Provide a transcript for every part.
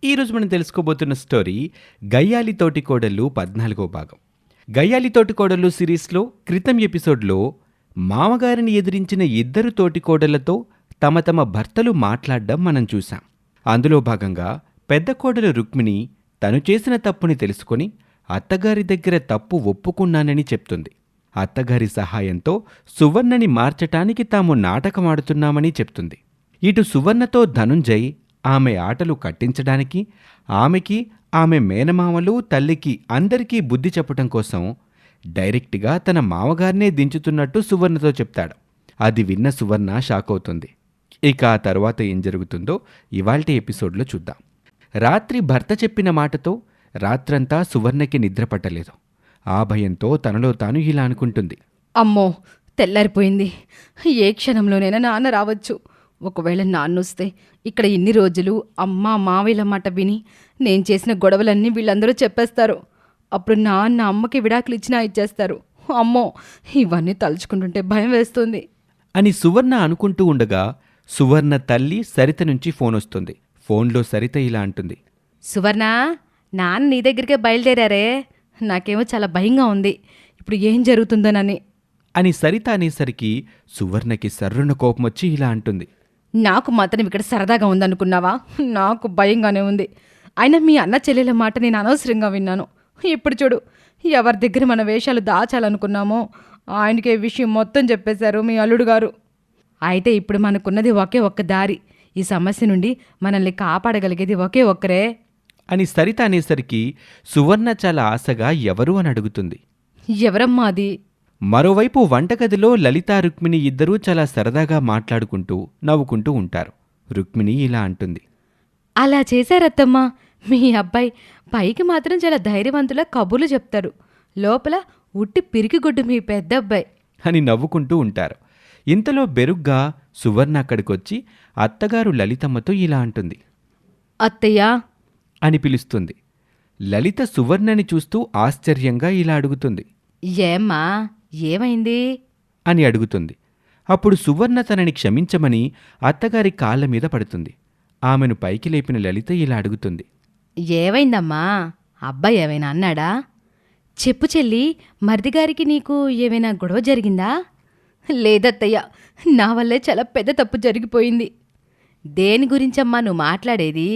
ఈరోజు మనం తెలుసుకోబోతున్న స్టోరీ గయ్యాలి తోటికోడళ్ళు 14వ భాగం. గయ్యాలి తోటికోడళ్ళు సిరీస్లో క్రితం ఎపిసోడ్లో మామగారిని ఎదిరించిన ఇద్దరు తోటికోడళ్లతో తమ తమ భర్తలు మాట్లాడడం మనం చూసాం. అందులో భాగంగా పెద్ద కోడలు రుక్మిణి తను చేసిన తప్పుని తెలుసుకొని అత్తగారి దగ్గర తప్పు ఒప్పుకున్నానని చెప్తుంది. అత్తగారి సహాయంతో సువర్ణని మార్చటానికి తాము నాటకమాడుతున్నామని చెప్తుంది. ఇటు సువర్ణతో ధనుంజయ్ ఆమె ఆటలు కట్టించడానికి ఆమెకి, ఆమె మేనమామలు, తల్లికి అందరికీ బుద్ధి చెప్పటం కోసం డైరెక్ట్గా తన మామగారినే దించుతున్నట్టు సువర్ణతో చెప్తాడు. అది విన్న సువర్ణ షాక్ అవుతుంది. ఇక ఆ తర్వాత ఏం జరుగుతుందో ఇవాల్టి ఎపిసోడ్లో చూద్దాం. రాత్రి భర్త చెప్పిన మాటతో రాత్రంతా సువర్ణకి నిద్ర పట్టలేదు. ఆ భయంతో తనలో తాను ఇలా అనుకుంటుంది. అమ్మో, తెల్లారిపోయింది. ఏ క్షణంలోనైనా నాన్న రావచ్చు. ఒకవేళ నాన్నొస్తే ఇక్కడ ఇన్ని రోజులు అమ్మ మావయ్యల మాట విని నేను చేసిన గొడవలన్నీ వీళ్ళందరూ చెప్పేస్తారు. అప్పుడు నాన్న అమ్మకి విడాకులు ఇచ్చినా ఇచ్చేస్తారు. అమ్మో, ఇవన్నీ తలుచుకుంటుంటే భయం వేస్తుంది అని సువర్ణ అనుకుంటూ ఉండగా సువర్ణ తల్లి సరిత నుంచి ఫోన్ వస్తుంది. ఫోన్లో సరిత ఇలా అంటుంది. సువర్ణ, నాన్న నీ దగ్గరికే బయలుదేరారే. నాకేమో చాలా భయంగా ఉంది. ఇప్పుడు ఏం జరుగుతుందోనని అని సరిత అనేసరికి సువర్ణకి సర్రున కోపం వచ్చి ఇలా అంటుంది. నాకు మాత్రం ఇక్కడ సరదాగా ఉందనుకున్నావా? నాకు భయంగానే ఉంది. అయినా మీ అన్న చెల్లెల మాట నేను అనవసరంగా విన్నాను. ఇప్పుడు చూడు, ఎవరి దగ్గర మన వేషాలు దాచాలనుకున్నామో ఆయనకే విషయం మొత్తం చెప్పేశారు మీ అల్లుడు గారు. అయితే ఇప్పుడు మనకున్నది ఒకే ఒక్క దారి. ఈ సమస్య నుండి మనల్ని కాపాడగలిగేది ఒకే ఒక్కరే అని సరిత అనేసరికి సువర్ణ చాలా ఆశగా ఎవరు అని అడుగుతుంది. ఎవరమ్మా అది? మరోవైపు వంటగదిలో లలితా రుక్మిణి ఇద్దరూ చాలా సరదాగా మాట్లాడుకుంటూ నవ్వుకుంటూ ఉంటారు. రుక్మిణి ఇలా అంటుంది. అలా చేశారత్తమ్మా. మీ అబ్బాయి పైకి మాత్రం చాలా ధైర్యవంతులా కబుర్లు చెప్తారు. లోపల ఉట్టి పిరికిగుడ్డు మీ పెద్దబ్బాయి అని నవ్వుకుంటూ ఉంటారు. ఇంతలో బెరుగ్గా సువర్ణ అక్కడికొచ్చి అత్తగారు లలితమ్మతో ఇలా అంటుంది. అత్తయ్యా అని పిలుస్తుంది. లలిత సువర్ణని చూస్తూ ఆశ్చర్యంగా ఇలా అడుగుతుంది. ఏమ్మా, ఏమైంది అని అడుగుతుంది. అప్పుడు సువర్ణ తనని క్షమించమని అత్తగారి కాళ్ళ మీద పడుతుంది. ఆమెను పైకి లేపిన లలిత ఇలా అడుగుతుంది. ఏమైందమ్మా? అబ్బాయి ఏమైనా అన్నాడా? చెప్పు చెల్లి, మరిదిగారికి నీకు ఏమైనా గొడవ జరిగిందా? లేదత్తయ్య, నా వల్లే చాలా పెద్ద తప్పు జరిగిపోయింది. దేని గురించమ్మా నువ్వు మాట్లాడేది?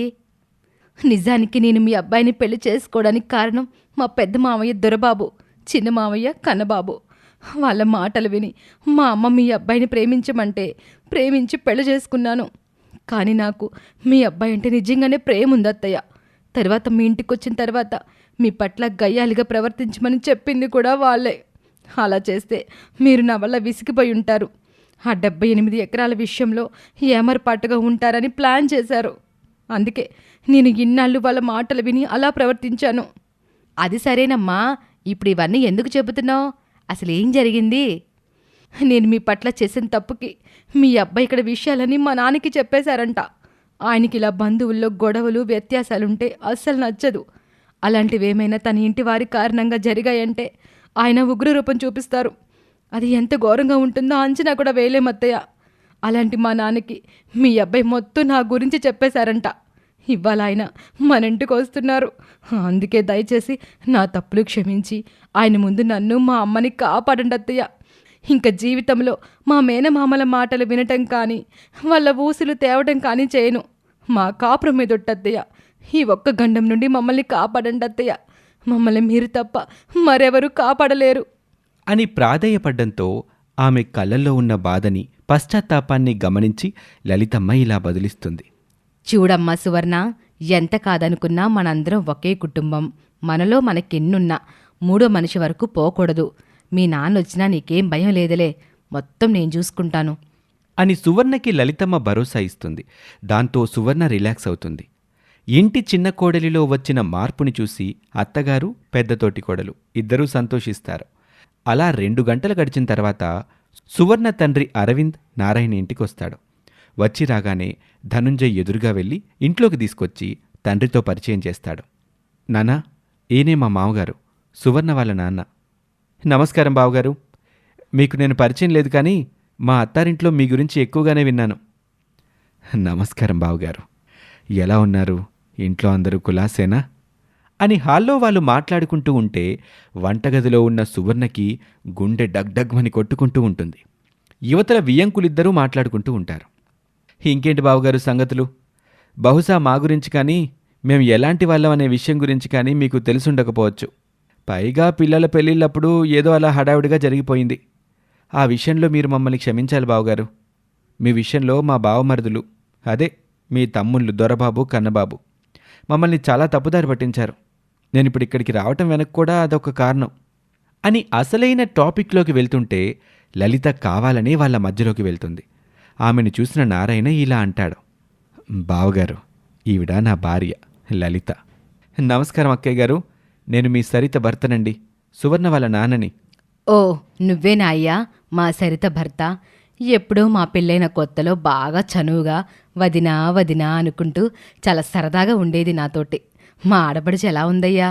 నిజానికి నేను మీ అబ్బాయిని పెళ్లి చేసుకోవడానికి కారణం మా పెద్ద మావయ్య దొరబాబు, చిన్న మావయ్య కన్నబాబు. వాళ్ళ మాటలు విని మా అమ్మ మీ అబ్బాయిని ప్రేమించమంటే ప్రేమించి పెళ్లి చేసుకున్నాను. కానీ నాకు మీ అబ్బాయి అంటే నిజంగానే ప్రేమ ఉంది అత్తయ్య. తర్వాత మీ ఇంటికి వచ్చిన తర్వాత మీ పట్ల గయ్యాలిగా ప్రవర్తించమని చెప్పింది కూడా వాళ్ళే. అలా చేస్తే మీరు నా వల్ల విసిగిపోయి ఉంటారు. ఆ 78 ఎకరాల విషయంలో ఏమరపాటుగా ఉంటారని ప్లాన్ చేశారు. అందుకే నేను ఇన్నాళ్ళు వాళ్ళ మాటలు విని అలా ప్రవర్తించాను. అది సరేనమ్మా, ఇప్పుడు ఇవన్నీ ఎందుకు చెబుతున్నావు? అసలు ఏం జరిగింది? నేను మీ పట్ల చేసిన తప్పుకి మీ అబ్బాయి ఇక్కడ విషయాలని మా నాన్నకి చెప్పేశారంట. ఆయనకి ఇలా బంధువుల్లో గొడవలు వ్యత్యాసాలుంటే అస్సలు నచ్చదు. అలాంటివేమైనా తన ఇంటి వారి కారణంగా జరిగాయంటే ఆయన ఉగ్రరూపం చూపిస్తారు. అది ఎంత ఘోరంగా ఉంటుందో అంచనా కూడా వేయలేమత్తయ్య. అలాంటి మా నాన్నకి మీ అబ్బాయి మొత్తం నా గురించి చెప్పేశారంట. ఇవాళ ఆయన మన ఇంటికి వస్తున్నారు. అందుకే దయచేసి నా తప్పులు క్షమించి ఆయన ముందు నన్ను మా అమ్మని కాపాడండి అత్తయ్య. ఇంకా జీవితంలో మా మేనమామల మాటలు వినటం కానీ వాళ్ళ ఊసులు తేవటం కానీ చేయను. మా కాపురం మీదొట్టత్తయ్య. ఈ ఒక్క గండం నుండి మమ్మల్ని కాపాడండి అత్తయ్య. మమ్మల్ని మీరు తప్ప మరెవరూ కాపాడలేరు అని ప్రాధేయపడ్డంతో ఆమె కళ్ళల్లో ఉన్న బాధని, పశ్చాత్తాపాన్ని గమనించి లలితమ్మ ఇలా బదులిస్తుంది. చూడమ్మా సువర్ణ, ఎంత కాదనుకున్నా మనందరం ఒకే కుటుంబం. మనలో మనకెన్నున్నా మూడో మనిషి వరకు పోకూడదు. మీ నాన్నొచ్చినా నీకేం భయం లేదులే, మొత్తం నేను చూసుకుంటాను అని సువర్ణకి లలితమ్మ భరోసా ఇస్తుంది. దాంతో సువర్ణ రిలాక్స్ అవుతుంది. ఇంటి చిన్న కోడలిలో వచ్చిన మార్పుని చూసి అత్తగారు, పెద్దతోటి కోడలు ఇద్దరూ సంతోషిస్తారు. అలా 2 గంటలు గడిచిన తర్వాత సువర్ణ తండ్రి అరవింద్ నారాయణ ఇంటికొస్తాడు. వచ్చి రాగానే ధనుంజయ్ ఎదురుగా వెళ్ళి ఇంట్లోకి తీసుకొచ్చి తండ్రితో పరిచయం చేస్తాడు. నాన్నా, ఈయనే మా మామగారు, సువర్ణ వాళ్ళ నాన్న. నమస్కారం బావగారు. మీకు నేను పరిచయం లేదు కానీ మా అత్తారింట్లో మీ గురించి ఎక్కువగానే విన్నాను. నమస్కారం బావగారు. ఎలా ఉన్నారు? ఇంట్లో అందరూ కులాసేనా అని హాల్లో వాళ్ళు మాట్లాడుకుంటూ ఉంటే వంటగదిలో ఉన్న సువర్ణకి గుండె డగ్డగ్మని కొట్టుకుంటూ ఉంటుంది. యువతల వియ్యంకులిద్దరూ మాట్లాడుకుంటూ ఉంటారు. ఇంకేంటి బావగారు సంగతులు? బహుశా మా గురించి కానీ మేం ఎలాంటి వాళ్ళం అనే విషయం గురించి కానీ మీకు తెలుసుండకపోవచ్చు. పైగా పిల్లల పెళ్ళిళ్ళప్పుడు ఏదో అలా హడావుడిగా జరిగిపోయింది. ఆ విషయంలో మీరు మమ్మల్ని క్షమించాలి బావగారు. మీ విషయంలో మా బావమరుదులు, అదే మీ తమ్ముళ్ళు దొరబాబు కన్నబాబు మమ్మల్ని చాలా తప్పుదారి పట్టించారు. నేనిప్పుడు ఇక్కడికి రావటం వెనక్కి కూడా అదొక కారణం అని అసలైన టాపిక్లోకి వెళ్తుంటే లలిత కావాలని వాళ్ళ మధ్యలోకి వెళ్తుంది. ఆమెను చూసిన నారాయణ ఇలా అంటాడు, బావగారు, ఈవిడ నా భార్య లలిత. నమస్కారం అక్కయ్య గారు, నేను మీ సరిత భర్తనండి, సువర్ణ వాళ్ళ నాన్నని. ఓ, నువ్వేనా అయ్యా మా సరిత భర్త? ఎప్పుడో మా పెళ్ళైన కొత్తలో బాగా చనువుగా వదినా వదినా అనుకుంటూ చాలా సరదాగా ఉండేది నాతోటి. మా ఆడపడిచి ఎలా ఉందయ్యా?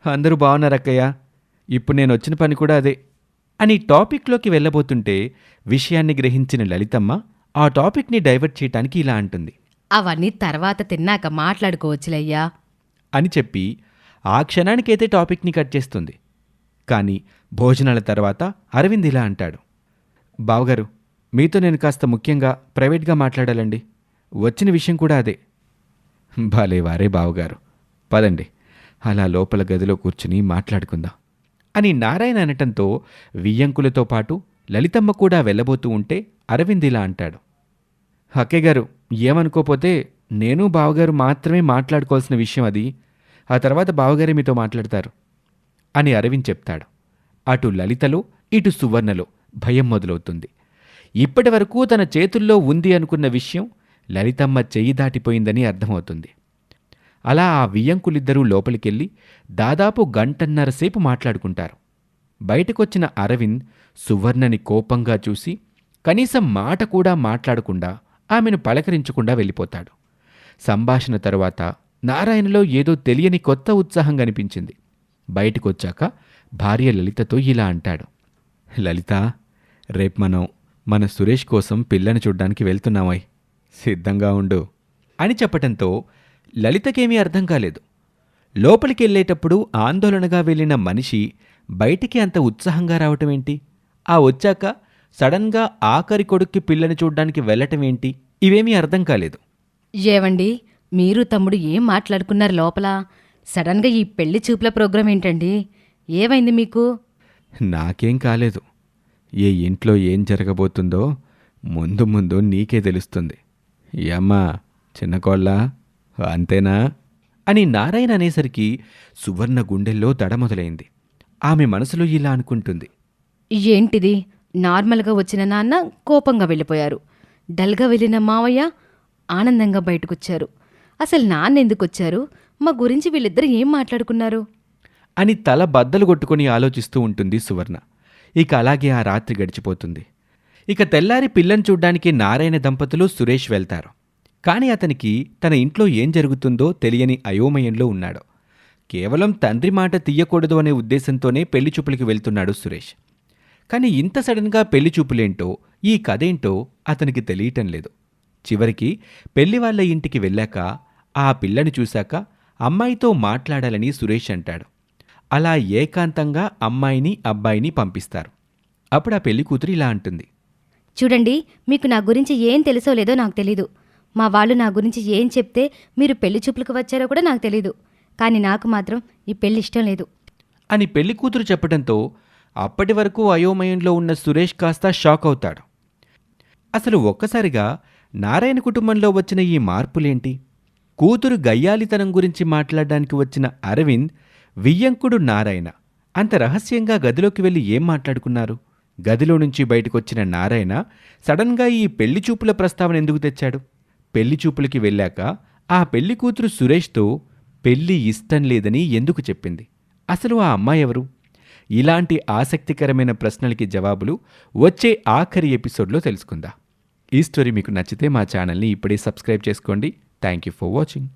అందరూ బాగున్నారు అక్కయ్య, ఇప్పుడు నేను వచ్చిన పని కూడా అదే అని టాపిక్లోకి వెళ్ళబోతుంటే విషయాన్ని గ్రహించిన లలితమ్మ ఆ టాపిక్ని డైవర్ట్ చేయటానికి ఇలా అంటుంది, అవన్నీ తర్వాత తిన్నాక మాట్లాడుకోవచ్చులయ్యా అని చెప్పి ఆ క్షణానికైతే టాపిక్ని కట్ చేస్తుంది. కానీ భోజనాల తర్వాత అరవింద్ ఇలా అంటాడు, బావగారు, మీతో నేను కాస్త ముఖ్యంగా ప్రైవేట్గా మాట్లాడాలండి. వచ్చిన విషయం కూడా అదే. భలేవారే బావగారు, పదండి అలా లోపల గదిలో కూర్చుని మాట్లాడుకుందాం అని నారాయణ అనటంతో వియ్యంకులతో పాటు లలితమ్మ కూడా వెళ్ళబోతూ ఉంటే అరవింద్ ఇలా అంటాడు, అక్కయ్య గారు, ఏమనుకోపోతే నేను బావగారు మాత్రమే మాట్లాడుకోవాల్సిన విషయం అది. ఆ తర్వాత బావగారే మీతో మాట్లాడతారు అని అరవింద్ చెప్తాడు. అటు లలితలో ఇటు సువర్ణలో భయం మొదలవుతుంది. ఇప్పటి వరకు తన చేతుల్లో ఉంది అనుకున్న విషయం లలితమ్మ చెయ్యి దాటిపోయిందని అర్థమవుతుంది. అలా ఆ వియ్యంకులిద్దరూ లోపలికెళ్ళి దాదాపు గంటన్నర సేపు మాట్లాడుకుంటారు. బయటకొచ్చిన అరవింద్ సువర్ణని కోపంగా చూసి కనీసం మాట కూడా మాట్లాడకుండా ఆమెను పలకరించకుండా వెళ్ళిపోతాడు. సంభాషణ తరువాత నారాయణలో ఏదో తెలియని కొత్త ఉత్సాహం కనిపించింది. బయటకొచ్చాక భార్య లలితతో ఇలా అంటాడు, లలిత, రేపు మనం మన సురేష్ కోసం పిల్లని చూడ్డానికి వెళ్తున్నామోయ్, సిద్ధంగా ఉండు అని చెప్పటంతో లలితకేమీ అర్థం కాలేదు. లోపలికెళ్ళేటప్పుడు ఆందోళనగా వెళ్ళిన మనిషి బయటికి అంత ఉత్సాహంగా రావటమేంటి? ఆ వచ్చాక సడన్గా ఆఖరి కొడుక్కి పిల్లని చూడ్డానికి వెళ్ళటమేంటి? ఇవేమీ అర్థం కాలేదు. ఏవండి, మీరు తమ్ముడు ఏం మాట్లాడుకున్నారు లోపల? సడన్గా ఈ పెళ్లి చూపుల ప్రోగ్రాం ఏంటండి? ఏమైంది మీకు? నాకేం కాలేదు. ఏ ఇంట్లో ఏం జరగబోతుందో ముందు ముందు నీకే తెలుస్తుంది. ఏమ్మా చిన్నకోళ్ళ, అంతేనా అని నారాయణ అనేసరికి సువర్ణ గుండెల్లో దడ మొదలైంది. ఆమె మనసులో ఇలా అనుకుంటుంది, ఏంటిది? నార్మల్గా వచ్చిన నాన్న కోపంగా వెళ్ళిపోయారు. డల్గా వెళ్ళిన మావయ్య ఆనందంగా బయటకొచ్చారు. అసలు నాన్న ఎందుకొచ్చారు? మా గురించి వీళ్ళిద్దరు ఏం మాట్లాడుకున్నారు అని తల బద్దలు కొట్టుకుని ఆలోచిస్తూ ఉంటుంది సువర్ణ. ఇక అలాగే ఆ రాత్రి గడిచిపోతుంది. ఇక తెల్లారి పిల్లని చూడ్డానికి నారాయణ దంపతులు సురేష్ వెళ్తారు. కానీ అతనికి తన ఇంట్లో ఏం జరుగుతుందో తెలియని అయోమయంలో ఉన్నాడు. కేవలం తండ్రి మాట తీయకూడదు అనే ఉద్దేశంతోనే పెళ్లి చూపులకి వెళ్తున్నాడు సురేష్. కానీ ఇంత సడన్గా పెళ్లి చూపులేంటో, ఈ కథేంటో అతనికి తెలియటం లేదు. చివరికి పెళ్లి వాళ్ళ ఇంటికి వెళ్ళాక ఆ పిల్లని చూశాక అమ్మాయితో మాట్లాడాలని సురేష్ అంటాడు. అలా ఏకాంతంగా అమ్మాయిని అబ్బాయిని పంపిస్తారు. అప్పుడు ఆ పెళ్లి కూతురు ఇలా అంటుంది, చూడండి, మీకు నా గురించి ఏం తెలుసో లేదో నాకు తెలీదు. మా వాళ్ళు నా గురించి ఏం చెప్తే మీరు పెళ్లి చూపులకు వచ్చారో కూడా నాకు తెలీదు. కానీ నాకు మాత్రం ఈ పెళ్లి ఇష్టం లేదు అని పెళ్లి కూతురు చెప్పడంతో అప్పటి వరకు అయోమయంలో ఉన్న సురేష్ కాస్త షాక్ అవుతాడు. అసలు ఒక్కసారిగా నారాయణ కుటుంబంలో వచ్చిన ఈ మార్పులేంటి? కూతురు గయ్యాలితనం గురించి మాట్లాడడానికి వచ్చిన అరవింద్, వియ్యంకుడు నారాయణ అంత రహస్యంగా గదిలోకి వెళ్ళి ఏం మాట్లాడుకున్నారు? గదిలో నుంచి బయటకొచ్చిన నారాయణ సడన్గా ఈ పెళ్లి చూపుల ప్రస్తావన ఎందుకు తెచ్చాడు? పెళ్లి చూపులకి వెళ్ళాక ఆ పెళ్లి కూతురు సురేష్తో పెళ్లి ఇష్టం లేదని ఎందుకు చెప్పింది? అసలు ఆ అమ్మాయి ఎవరు? ఇలాంటి ఆసక్తికరమైన ప్రశ్నలకి జవాబులు వచ్చే ఆఖరి ఎపిసోడ్లో తెలుసుకుందాం. ఈ స్టోరీ మీకు నచ్చితే మా ఛానల్ని ఇప్పుడే సబ్స్క్రైబ్ చేసుకోండి. Thank you for watching.